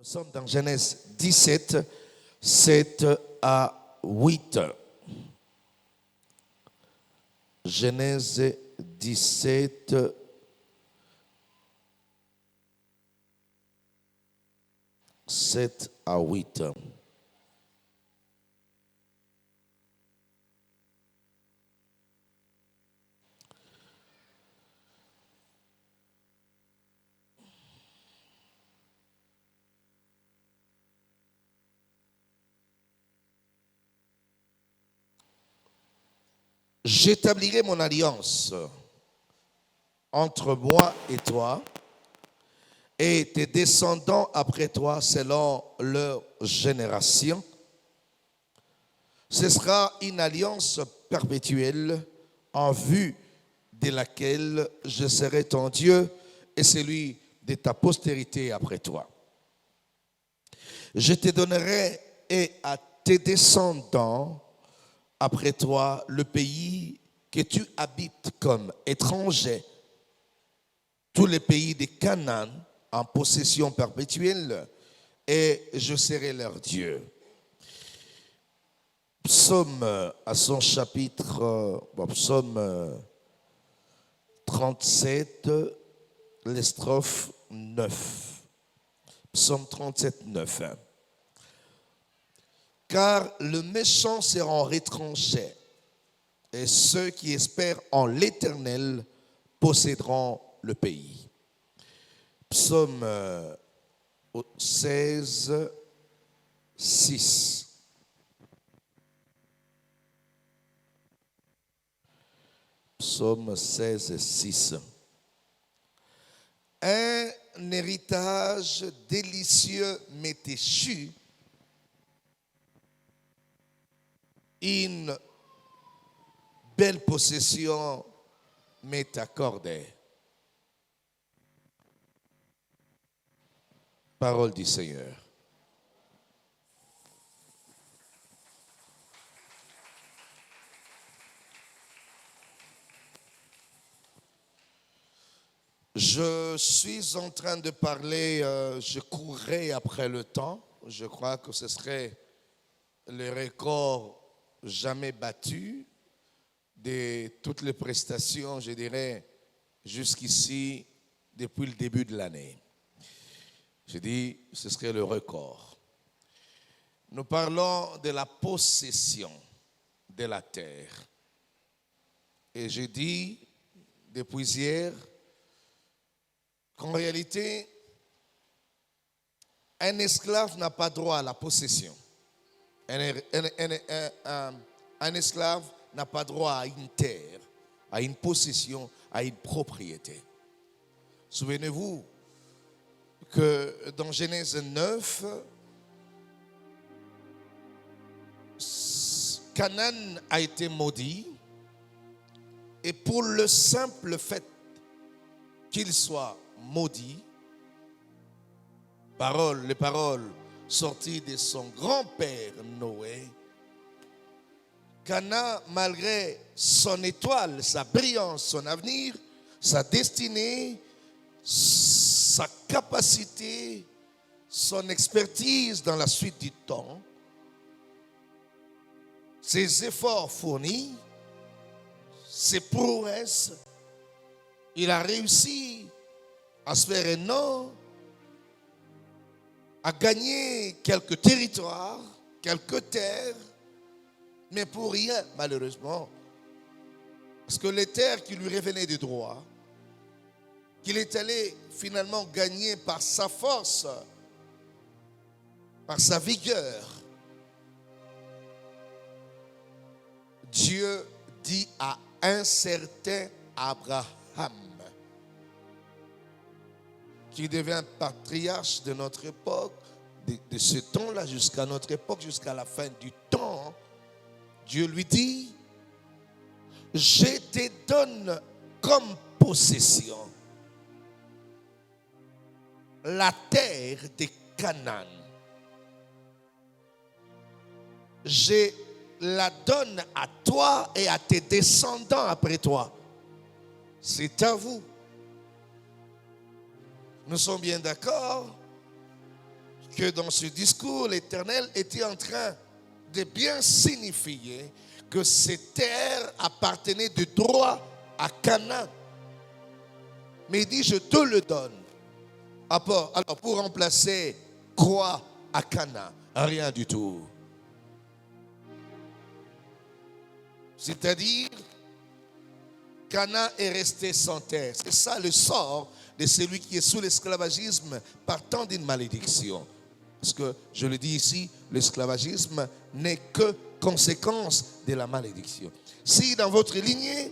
sommes dans Genèse 17, 7 à 8. Genèse 17, 7 à 8. J'établirai mon alliance entre moi et toi et tes descendants après toi selon leur génération. Ce sera une alliance perpétuelle en vue de laquelle je serai ton Dieu et celui de ta postérité après toi. Je te donnerai et à tes descendants après toi le pays que tu habites comme étranger, tous les pays de Canaan en possession perpétuelle, et je serai leur Dieu. Psaume à son chapitre, psaume 37, les strophes 9. Psaume 37, 9. Car le méchant sera retranché, et ceux qui espèrent en l'Éternel posséderont le pays. Psaume 16, 6. Psaume 16, 6. Un héritage délicieux m'est échu, une belle possession m'est accordée. Parole du Seigneur. Je suis en train de parler, je courrais après le temps. Je crois que ce serait le record jamais battu de toutes les prestations, je dirais, jusqu'ici, depuis le début de l'année. Je dis, ce serait le record. Nous parlons de la possession de la terre. Et je dis, depuis hier, qu'en réalité, un esclave n'a pas droit à la possession. Un esclave n'a pas droit à une terre, à une possession, à une propriété. Souvenez-vous que dans Genèse 9, Canaan a été maudit, et pour le simple fait qu'il soit maudit, les paroles sorties de son grand-père Noé, Canaan, malgré son étoile, sa brillance, son avenir, sa destinée, sa capacité, son expertise dans la suite du temps, ses efforts fournis, ses prouesses, il a réussi à se faire un nom, à gagner quelques territoires, quelques terres, mais pour rien, malheureusement. Parce que les terres qui lui revenaient de droit, qu'il est allé finalement gagner par sa force, par sa vigueur, Dieu dit à un certain Abraham, qui devient patriarche de notre époque, de ce temps-là jusqu'à notre époque, jusqu'à la fin du temps, Dieu lui dit, je te donne comme possession la terre de Canaan. Je la donne à toi et à tes descendants après toi. C'est à vous. Nous sommes bien d'accord que dans ce discours, l'Éternel était en train de bien signifier que ces terres appartenaient de droit à Canaan. Mais il dit, je te le donne. Alors, pour remplacer quoi à Canaan? Rien du tout. C'est-à-dire, Canaan est resté sans terre. C'est ça le sort de celui qui est sous l'esclavagisme partant d'une malédiction. Parce que, je le dis ici, l'esclavagisme n'est que conséquence de la malédiction. Si dans votre lignée,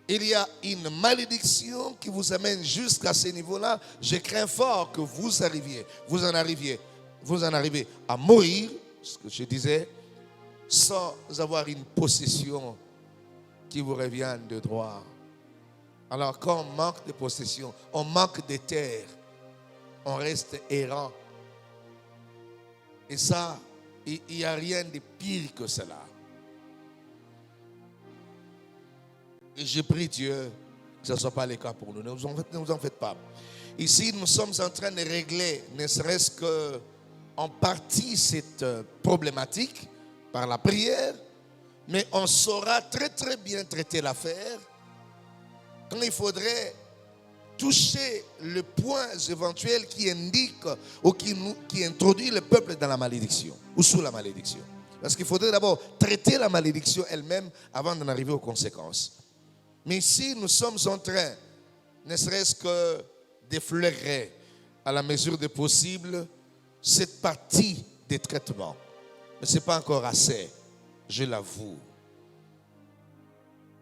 il y a une malédiction qui vous amène jusqu'à ce niveau-là, je crains fort que vous en arriviez à mourir, ce que je disais, sans avoir une possession qui vous revient de droit. Alors quand on manque de possession, on manque de terre, on reste errant. Et ça, il n'y a rien de pire que cela. Et je prie Dieu que ce ne soit pas le cas pour nous. Ne vous en faites pas. Ici, nous sommes en train de régler, ne serait-ce qu'en partie, cette problématique par la prière, mais on saura très très bien traiter l'affaire quand il faudrait toucher le point éventuel qui indique ou qui introduit le peuple dans la malédiction ou sous la malédiction. Parce qu'il faudrait d'abord traiter la malédiction elle-même avant d'en arriver aux conséquences. Mais ici, nous sommes en train, ne serait-ce que d'effleurer à la mesure du possible cette partie des traitements. Mais ce n'est pas encore assez, je l'avoue.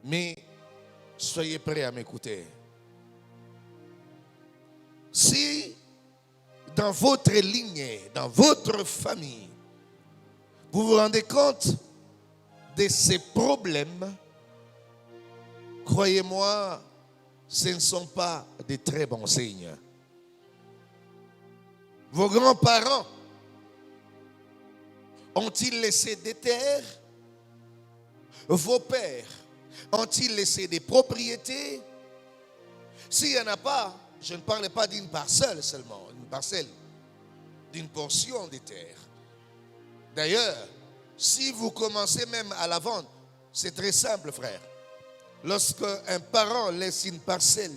Mais soyez prêts à m'écouter. Si dans votre lignée, dans votre famille, vous vous rendez compte de ces problèmes, croyez-moi, ce ne sont pas de très bons signes. Vos grands-parents ont-ils laissé des terres? Vos pères ont-ils laissé des propriétés? S'il n'y en a pas, je ne parle pas d'une parcelle seulement, une parcelle, d'une portion de terre. D'ailleurs, si vous commencez même à la vendre, c'est très simple, frère. Lorsque un parent laisse une parcelle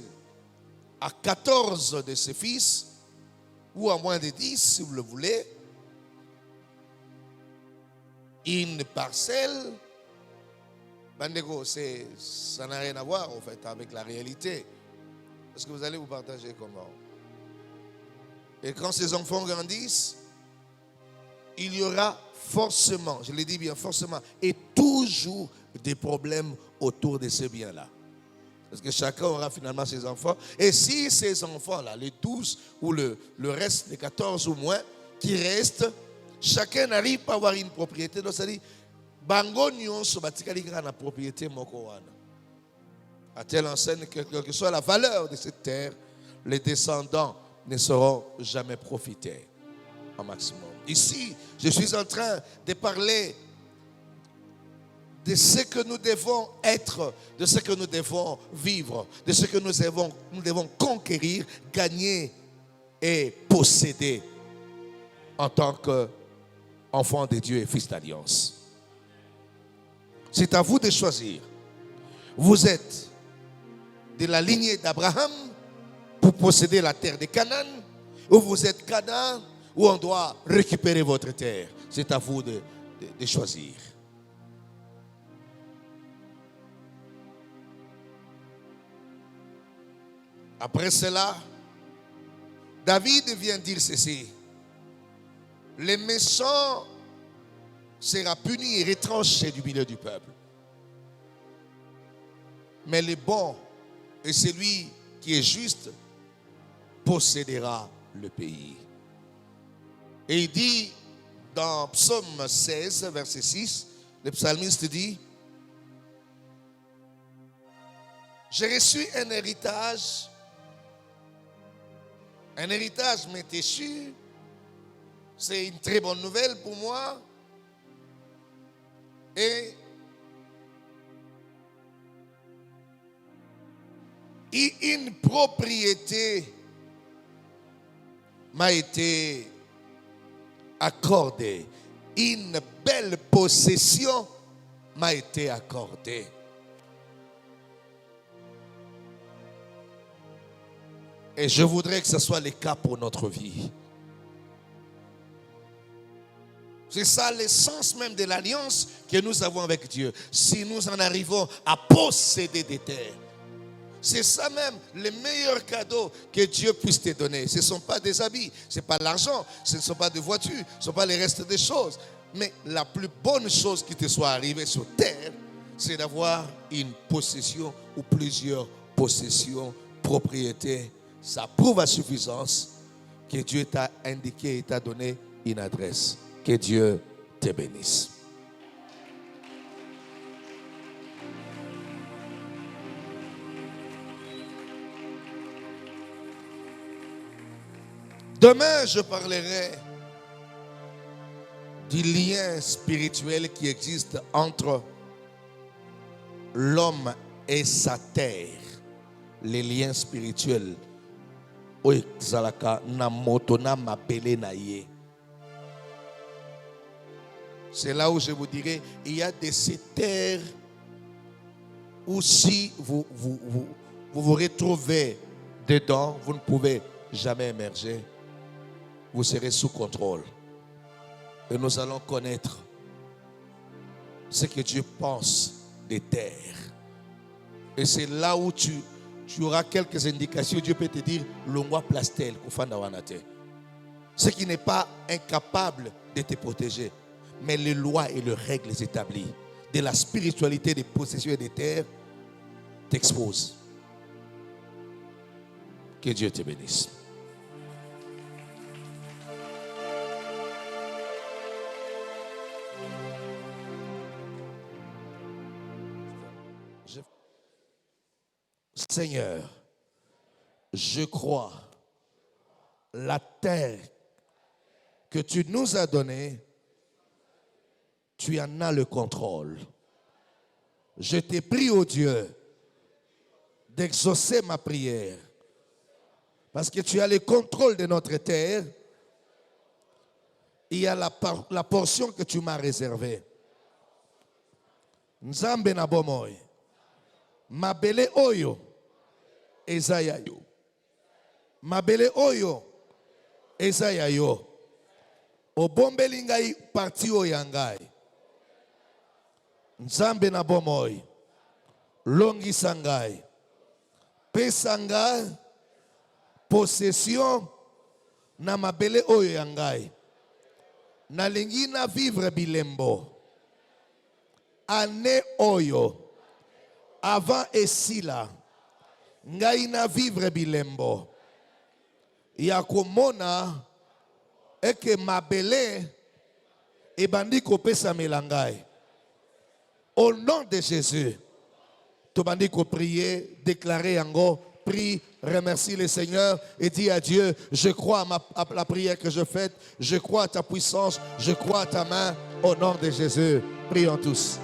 à 14 de ses fils, ou à moins de 10 si vous le voulez, une parcelle, Bandego, ça n'a rien à voir en fait avec la réalité. Est-ce que vous allez vous partager comment? Et quand ces enfants grandissent, il y aura forcément, je le dis bien forcément, et toujours des problèmes autour de ces biens-là. Parce que chacun aura finalement ses enfants. Et si ces enfants-là, les 12 ou le reste, les 14 ou moins, qui restent, chacun n'arrive pas à avoir une propriété. Donc ça dit, bango nyonso batikali na propriété moko wana. À telle enseigne que quelle que soit la valeur de cette terre, les descendants ne sauront jamais profiter au maximum. Ici, je suis en train de parler de ce que nous devons être, de ce que nous devons vivre, de ce que nous devons conquérir, gagner et posséder en tant qu'enfants de Dieu et fils d'alliance. C'est à vous de choisir. Vous êtes de la lignée d'Abraham pour posséder la terre de Canaan, ou vous êtes Canaan où on doit récupérer votre terre. C'est à vous de choisir. Après cela, David vient dire ceci: les méchants sera puni et retranché du milieu du peuple, mais les bons et celui qui est juste possédera le pays. Et il dit dans Psaume 16, verset 6, le psalmiste dit: j'ai reçu un héritage m'est échu. C'est une très bonne nouvelle pour moi. Et une propriété m'a été accordé. Une belle possession m'a été accordée. Et je voudrais que ce soit le cas pour notre vie. C'est ça l'essence même de l'alliance que nous avons avec Dieu. Si nous en arrivons à posséder des terres. C'est ça même le meilleur cadeau que Dieu puisse te donner. Ce ne sont pas des habits, ce n'est pas l'argent, ce ne sont pas des voitures, ce ne sont pas les restes des choses. Mais la plus bonne chose qui te soit arrivée sur terre, c'est d'avoir une possession ou plusieurs possessions, propriétés. Ça prouve à suffisance que Dieu t'a indiqué et t'a donné une adresse. Que Dieu te bénisse. Demain, je parlerai du lien spirituel qui existe entre l'homme et sa terre. Les liens spirituels. C'est là où je vous dirai, il y a de ces terres où si vous vous retrouvez dedans, vous ne pouvez jamais émerger. Vous serez sous contrôle. Et nous allons connaître ce que Dieu pense des terres. Et c'est là où tu auras quelques indications. Dieu peut te dire, l'ongwa plastel, ce qui n'est pas incapable de te protéger. Mais les lois et les règles établies de la spiritualité des possessions et des terres t'exposent. Que Dieu te bénisse. Seigneur, je crois la terre que tu nous as donnée, tu en as le contrôle. Je t'ai prie, ô Dieu, d'exaucer ma prière. Parce que tu as le contrôle de notre terre. Il y a la portion que tu m'as réservée. Nzambe na bomoy. Mabele oyo. Ezayayo. Mabele oyo. Ezayayo. Obombeli ngai parti oyangai. Nzambe na bomoy. Longisa ngai. Pesa ngai possession na mabele oyo yangai. Nalingi na vivre bilembo. Ane oyo. Avant esila. Ngai na vivre bilembo. Yakomona eke mabele ebandi kopesa melangai. Au nom de Jésus, tobandi ko prier, déclarer yango, prie, remercie le Seigneur et dis à Dieu, je crois à la prière que je fais, je crois à ta puissance, je crois à ta main, au nom de Jésus. Prions tous.